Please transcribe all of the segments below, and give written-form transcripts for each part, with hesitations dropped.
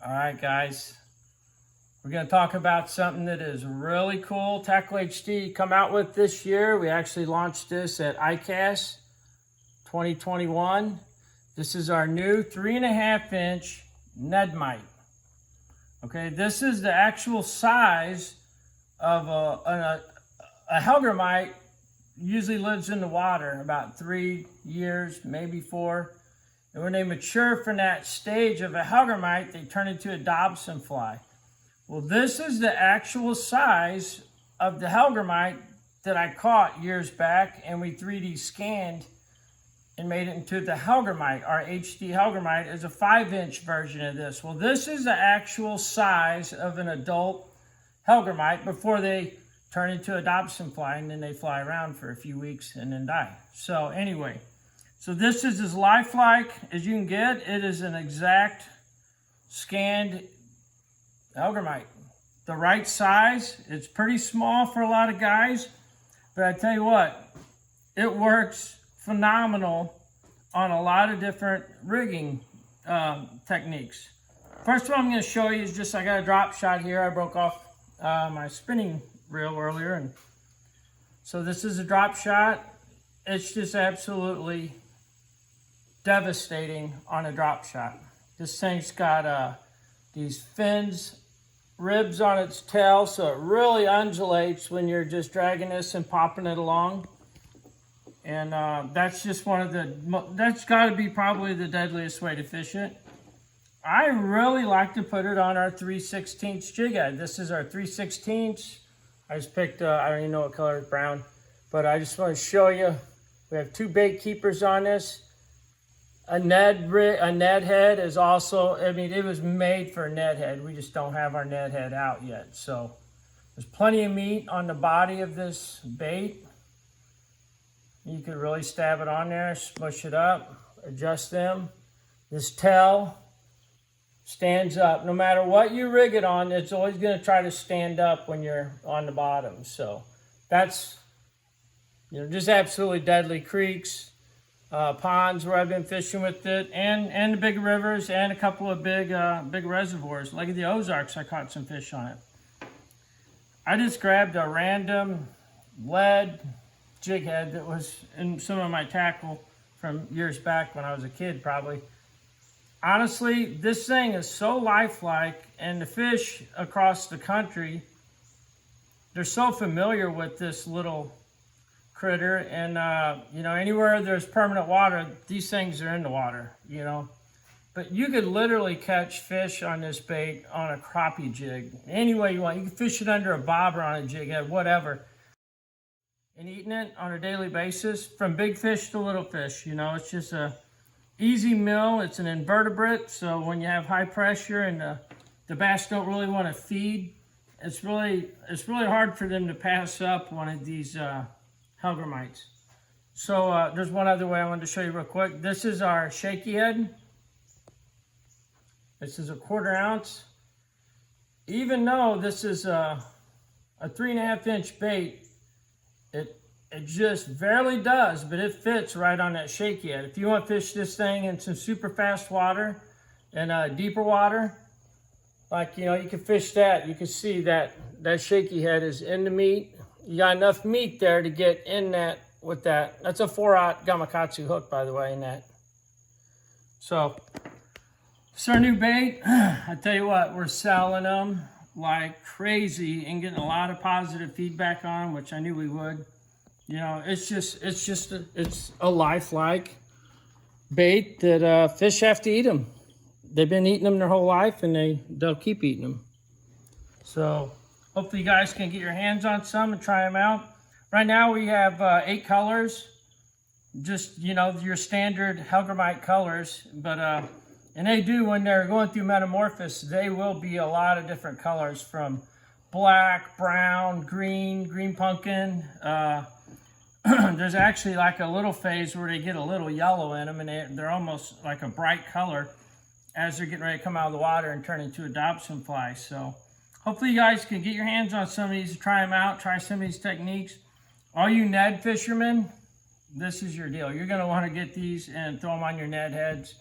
All right, guys, we're going to talk about something that is really cool. Tackle HD come out with this year. We actually launched this at ICAST 2021. This is our new 3.5-inch Ned-Mite. Okay, this is the actual size of a Hellgrammite. Usually lives in the water about 3 years, maybe 4. And when they mature from that stage of a Hellgrammite, they turn into a Dobson fly. Well, this is the actual size of the Hellgrammite that I caught years back, and we 3D scanned and made it into the Hellgrammite. Our HD Hellgrammite is a 5-inch version of this. Well, this is the actual size of an adult Hellgrammite before they turn into a Dobson fly, and then they fly around for a few weeks and then die. So anyway, so this is as lifelike as you can get. It is an exact scanned Hellgrammite. The right size. It's pretty small for a lot of guys, but I tell you what, it works phenomenal on a lot of different rigging techniques. First one I'm going to show you is just, I got a drop shot here. I broke off my spinning reel earlier, and so this is a drop shot. It's just absolutely devastating on a drop shot. This thing's got these fins, ribs on its tail, so it really undulates when you're just dragging this and popping it along. And that's just one of that's got to be probably the deadliest way to fish it. I really like to put it on our 3/16 jig head. This is our 3/16. I just picked, I don't even know what color, it's brown, but I just want to show you. We have 2 bait keepers on this. A Ned head is also, I mean, it was made for a Ned head. We just don't have our Ned head out yet. So there's plenty of meat on the body of this bait. You could really stab it on there, smush it up, adjust them. This tail stands up. No matter what you rig it on, it's always going to try to stand up when you're on the bottom. So that's, just absolutely deadly. Creeks, ponds where I've been fishing with it, and the big rivers, and a couple of big reservoirs. Like at the Ozarks, I caught some fish on it. I just grabbed a random lead jig head that was in some of my tackle from years back when I was a kid, probably. Honestly, this thing is so lifelike, and the fish across the country, they're so familiar with this little critter. And, anywhere there's permanent water, these things are in the water, But you could literally catch fish on this bait on a crappie jig, any way you want. You can fish it under a bobber on a jig head, whatever. And eating it on a daily basis, from big fish to little fish, it's just a easy meal. It's an invertebrate, so when you have high pressure and the bass don't really want to feed, it's really hard for them to pass up one of these Hellgrammites. So there's one other way I wanted to show you real quick. This is our shaky head. This is a 1/4 ounce. Even though this is a 3.5-inch bait, it just barely does, but it fits right on that shaky head. If you want to fish this thing in some super fast water and deeper water, like, you can fish that. You can see that shaky head is in the meat. You got enough meat there to get in that with that. That's a 4/0 Gamakatsu hook, by the way, in that. So, it's our new bait. I tell you what, we're selling them like crazy and getting a lot of positive feedback on them, which I knew we would. It's a lifelike bait that fish have to eat them. They've been eating them their whole life, and they'll keep eating them. So hopefully you guys can get your hands on some and try them out. Right now we have 8 colors, just your standard Hellgrammite colors, but and they do, when they're going through metamorphosis, they will be a lot of different colors, from black, brown, green pumpkin. There's actually like a little phase where they get a little yellow in them, and they're almost like a bright color as they're getting ready to come out of the water and turn into a Dobson fly. So hopefully you guys can get your hands on some of these, try them out, try some of these techniques. All you Ned fishermen, this is your deal. You're going to want to get these and throw them on your Ned heads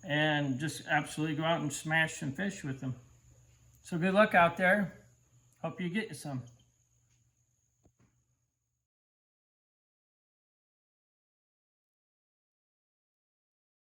and just absolutely go out and smash some fish with them. So good luck out there. Hope you get you some.